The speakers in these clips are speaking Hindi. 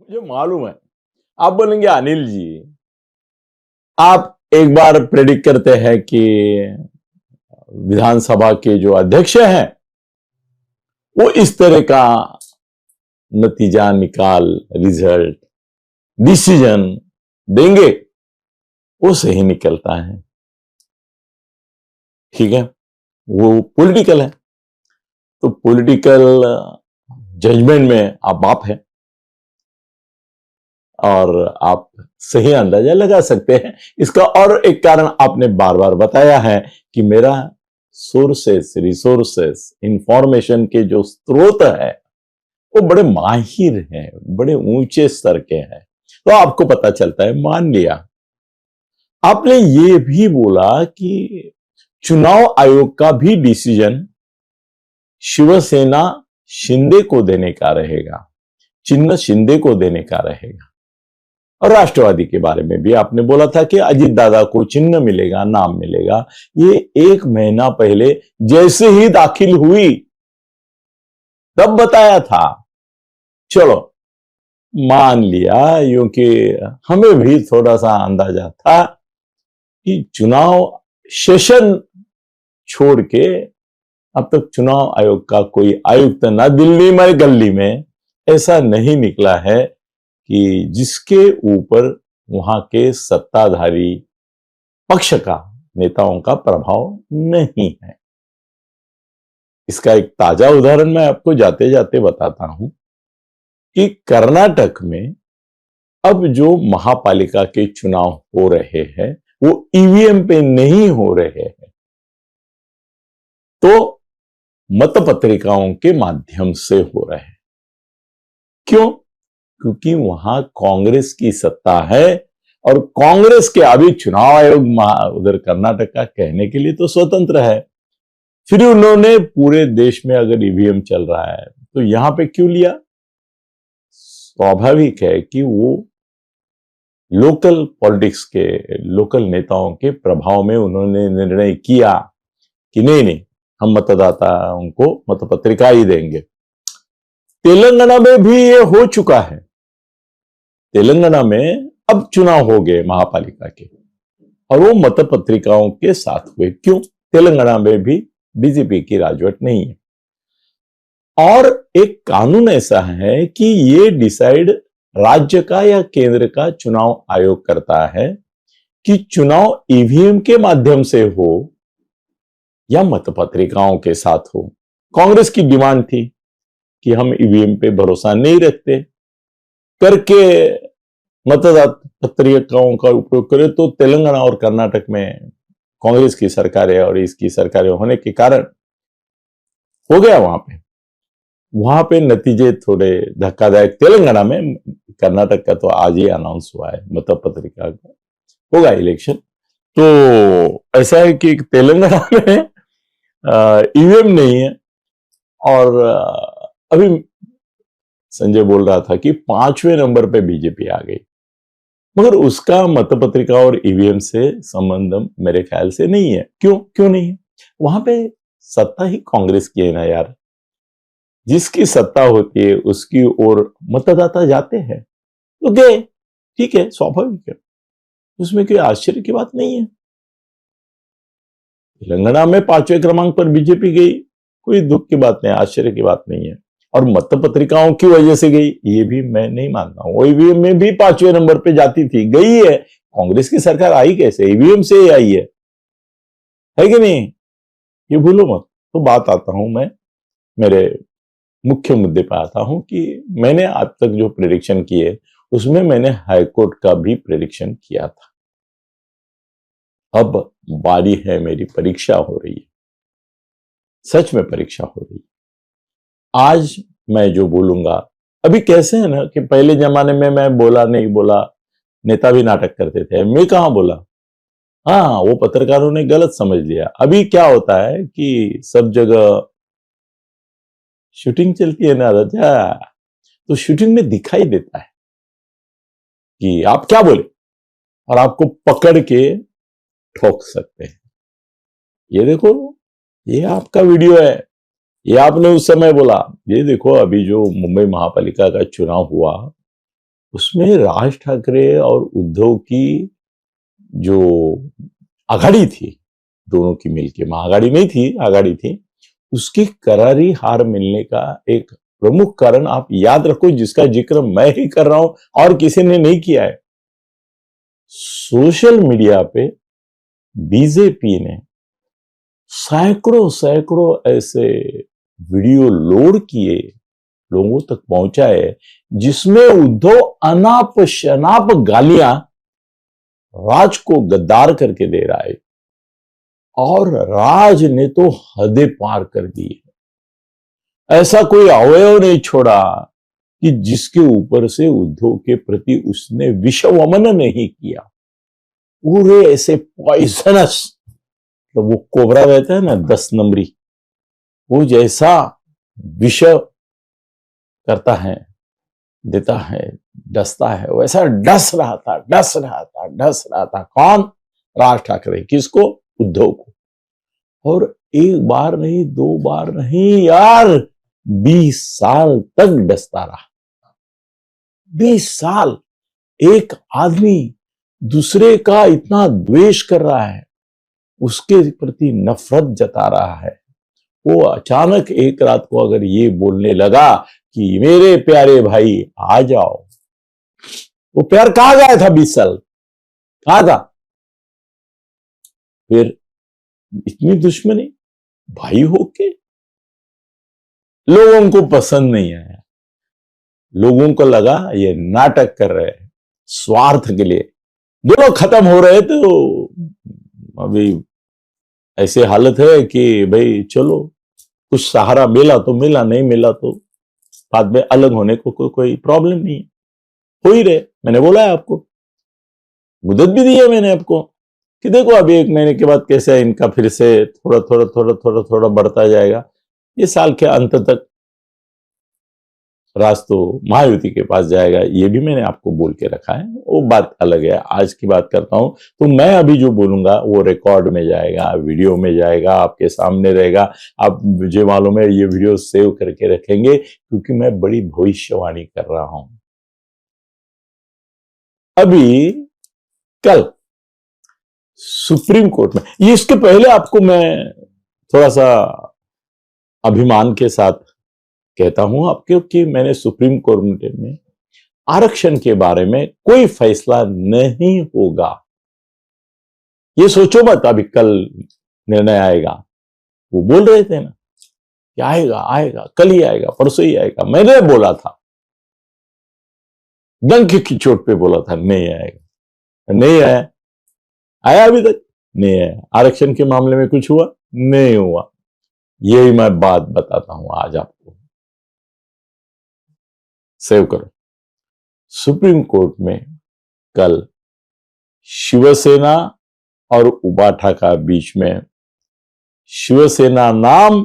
मुझे मालूम है आप बोलेंगे अनिल जी, आप एक बार प्रेडिक्ट करते हैं कि विधानसभा के जो अध्यक्ष हैं वो इस तरह का नतीजा निकाल, रिजल्ट, डिसीजन देंगे, वो सही निकलता है। ठीक है, वो पॉलिटिकल है, तो पॉलिटिकल जजमेंट में आप बाप है और आप सही अंदाजा लगा सकते हैं। इसका और एक कारण आपने बार बार बताया है कि मेरा सोर्सेस, रिसोर्सेस, इंफॉर्मेशन के जो स्रोत है वो बड़े माहिर हैं, बड़े ऊंचे स्तर के हैं, तो आपको पता चलता है। मान लिया आपने ये भी बोला कि चुनाव आयोग का भी डिसीजन शिवसेना शिंदे को देने का रहेगा, चिन्ह शिंदे को देने का रहेगा। और राष्ट्रवादी के बारे में भी आपने बोला था कि अजीत दादा को चिन्ह मिलेगा, नाम मिलेगा। ये 1 महीना पहले जैसे ही दाखिल हुई तब बताया था। चलो मान लिया, क्योंकि हमें भी थोड़ा सा अंदाजा था कि चुनाव सेशन छोड़ के अब तक चुनाव आयोग का कोई आयुक्त ना दिल्ली में गली में ऐसा नहीं निकला है कि जिसके ऊपर वहां के सत्ताधारी पक्ष का, नेताओं का प्रभाव नहीं है। इसका एक ताजा उदाहरण मैं आपको जाते जाते बताता हूं कि कर्नाटक में अब जो महापालिका के चुनाव हो रहे हैं वो ईवीएम पे नहीं हो रहे हैं, तो मतपत्रिकाओं के माध्यम से हो रहे हैं। क्यों? क्योंकि वहां कांग्रेस की सत्ता है और कांग्रेस के अभी चुनाव आयोग उधर कर्नाटक का कहने के लिए तो स्वतंत्र है। फिर उन्होंने पूरे देश में अगर ईवीएम चल रहा है तो यहां पे क्यों लिया? स्वाभाविक है कि वो लोकल पॉलिटिक्स के, लोकल नेताओं के प्रभाव में उन्होंने निर्णय किया कि नहीं, हम मतदाताओं को मतपत्रिका ही देंगे। तेलंगाना में भी ये हो चुका है। तेलंगाना में अब चुनाव हो गए महापालिका के और वो मतपत्रिकाओं के साथ हुए। क्यों? तेलंगाना में भी बीजेपी की राजवट नहीं है और एक कानून ऐसा है कि ये डिसाइड राज्य का या केंद्र का चुनाव आयोग करता है कि चुनाव ईवीएम के माध्यम से हो या मतपत्रिकाओं के साथ हो। कांग्रेस की डिमांड थी कि हम ईवीएम पे भरोसा नहीं रखते, करके मतदाता पत्रिकाओं का उपयोग करें। तो तेलंगाना और कर्नाटक में कांग्रेस की सरकारें और इसकी सरकारें होने के कारण हो गया वहां पे नतीजे थोड़े धक्कादायक। तेलंगाना में, कर्नाटक का तो आज ही अनाउंस हुआ है, मतपत्रिका का होगा इलेक्शन। तो ऐसा है कि तेलंगाना में ईवीएम नहीं है और अभी संजय बोल रहा था कि 5वें नंबर पे बीजेपी आ गई, मगर उसका मतपत्रिका और ईवीएम से संबंध मेरे ख्याल से नहीं है। क्यों नहीं है? वहां पे सत्ता ही कांग्रेस की है ना यार। जिसकी सत्ता होती है उसकी ओर मतदाता जाते हैं, तो गए, ठीक है, स्वाभाविक है, उसमें कोई आश्चर्य की बात नहीं है। तेलंगाना में 5वें क्रमांक पर बीजेपी गई, कोई दुख की बात नहीं, आश्चर्य की बात नहीं है। और मतपत्रिकाओं की वजह से गई ये भी मैं नहीं मानता हूं। ईवीएम में भी 5वें नंबर पे जाती थी, गई है। कांग्रेस की सरकार आई कैसे? ईवीएम से ही आई है कि नहीं? ये भूलो मत। तो बात आता हूं मैं मेरे मुख्य मुद्दे पर आता हूं कि मैंने आज तक जो प्रेडिक्शन किए उसमें मैंने हाईकोर्ट का भी प्रेडिक्शन किया था। अब बारी है, मेरी परीक्षा हो रही है, सच में परीक्षा हो रही है। आज मैं जो बोलूंगा, अभी कैसे है ना कि पहले जमाने में मैं बोला नहीं बोला, नेता भी नाटक करते थे, मैं कहां बोला, हाँ वो पत्रकारों ने गलत समझ लिया। अभी क्या होता है कि सब जगह शूटिंग चलती है ना राजा, तो शूटिंग में दिखाई देता है कि आप क्या बोले और आपको पकड़ के ठोक सकते हैं। ये देखो, ये आपका वीडियो है, ये आपने उस समय बोला। ये देखो, अभी जो मुंबई महापालिका का चुनाव हुआ उसमें राज ठाकरे और उद्धव की जो आघाड़ी थी, दोनों की मिलके, महाआघाड़ी नहीं थी, आघाड़ी थी, उसकी करारी हार मिलने का एक प्रमुख कारण आप याद रखो, जिसका जिक्र मैं ही कर रहा हूं और किसी ने नहीं किया है। सोशल मीडिया पे बीजेपी ने सैकड़ों सैकड़ों ऐसे वीडियो लोड किए, लोगों तक पहुंचाए, जिसमें उद्धव अनाप शनाप गालियां राज को गद्दार करके दे रहा है, और राज ने तो हदें पार कर दी है। ऐसा कोई अवयव नहीं छोड़ा कि जिसके ऊपर से उद्धव के प्रति उसने विषवमन नहीं किया। पूरे ऐसे पॉइजनस, तो वो कोबरा रहता है ना 10 नंबरी, वो जैसा विष करता है, देता है, डसता है, वैसा डस रहा था। कौन? राज ठाकरे। किसको? उद्धव को। और एक बार नहीं, 2 बार नहीं यार, 20 साल तक डसता रहा। 20 साल एक आदमी दूसरे का इतना द्वेष कर रहा है, उसके प्रति नफरत जता रहा है, वो अचानक एक रात को अगर ये बोलने लगा कि मेरे प्यारे भाई आ जाओ, वो प्यार कहां गया था? 20 साल कहां था? फिर इतनी दुश्मनी भाई होके? लोगों को पसंद नहीं आया, लोगों को लगा ये नाटक कर रहे हैं स्वार्थ के लिए। दोनों खत्म हो रहे तो अभी ऐसे हालत है कि भाई चलो कुछ सहारा मिला तो मिला, नहीं मिला तो बाद में अलग होने को कोई प्रॉब्लम नहीं है, हो ही रहे। मैंने बोला है आपको, मुद्दत भी दी है मैंने आपको कि देखो अभी 1 महीने के बाद कैसे इनका फिर से थोड़ा बढ़ता जाएगा। ये साल के अंत तक राज तो महायुति के पास जाएगा, ये भी मैंने आपको बोल के रखा है। वो बात अलग है, आज की बात करता हूं। तो मैं अभी जो बोलूंगा वो रिकॉर्ड में जाएगा, वीडियो में जाएगा, आपके सामने रहेगा। आप, मुझे मालूम है ये वीडियो सेव करके रखेंगे, क्योंकि मैं बड़ी भविष्यवाणी कर रहा हूं। अभी कल सुप्रीम कोर्ट में, ये इसके पहले आपको मैं थोड़ा सा अभिमान के साथ कहता हूं आपके कि मैंने सुप्रीम कोर्ट में आरक्षण के बारे में कोई फैसला नहीं होगा। ये सोचो मत अभी कल निर्णय आएगा। वो बोल रहे थे ना कि आएगा, कल ही आएगा, परसों ही आएगा। मैंने बोला था, डंक की चोट पे बोला था नहीं आएगा, नहीं आया अभी तक नहीं आया। आरक्षण के मामले में कुछ हुआ? नहीं हुआ। यही मैं बात बताता हूं आज आपको, सेव करो। सुप्रीम कोर्ट में कल शिवसेना और उबाठा का बीच में शिवसेना नाम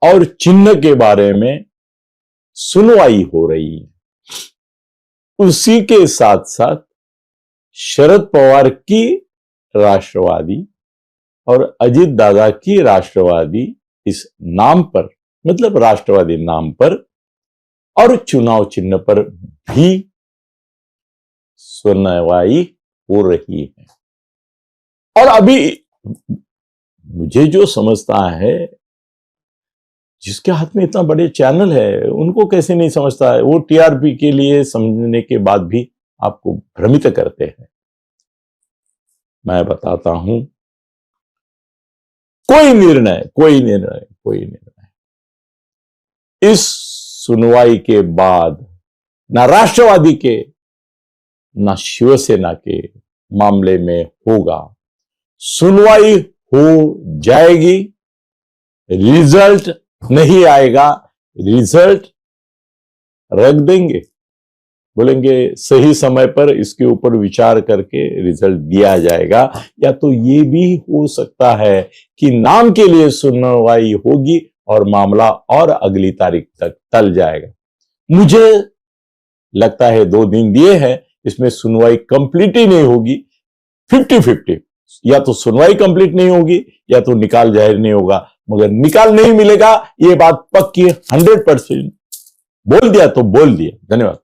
और चिन्ह के बारे में सुनवाई हो रही है। उसी के साथ साथ शरद पवार की राष्ट्रवादी और अजित दादा की राष्ट्रवादी, इस नाम पर, मतलब राष्ट्रवादी नाम पर और चुनाव चिन्ह पर भी सुनवाई हो रही है। और अभी मुझे जो समझता है, जिसके हाथ में इतना बड़े चैनल है, उनको कैसे नहीं समझता है? वो टीआरपी के लिए समझने के बाद भी आपको भ्रमित करते हैं। मैं बताता हूं, कोई निर्णय इस सुनवाई के बाद ना राष्ट्रवादी के ना शिवसेना के मामले में होगा। सुनवाई हो जाएगी, रिजल्ट नहीं आएगा, रिजल्ट रख देंगे, बोलेंगे सही समय पर इसके ऊपर विचार करके रिजल्ट दिया जाएगा। या तो ये भी हो सकता है कि नाम के लिए सुनवाई होगी और मामला और अगली तारीख तक टल जाएगा। मुझे लगता है 2 दिन दिए हैं, इसमें सुनवाई कंप्लीट ही नहीं होगी। 50-50, या तो सुनवाई कंप्लीट नहीं होगी या तो निकाल जाहिर नहीं होगा। मगर निकाल नहीं मिलेगा, ये बात पक्की 100%। बोल दिया तो बोल दिया। धन्यवाद।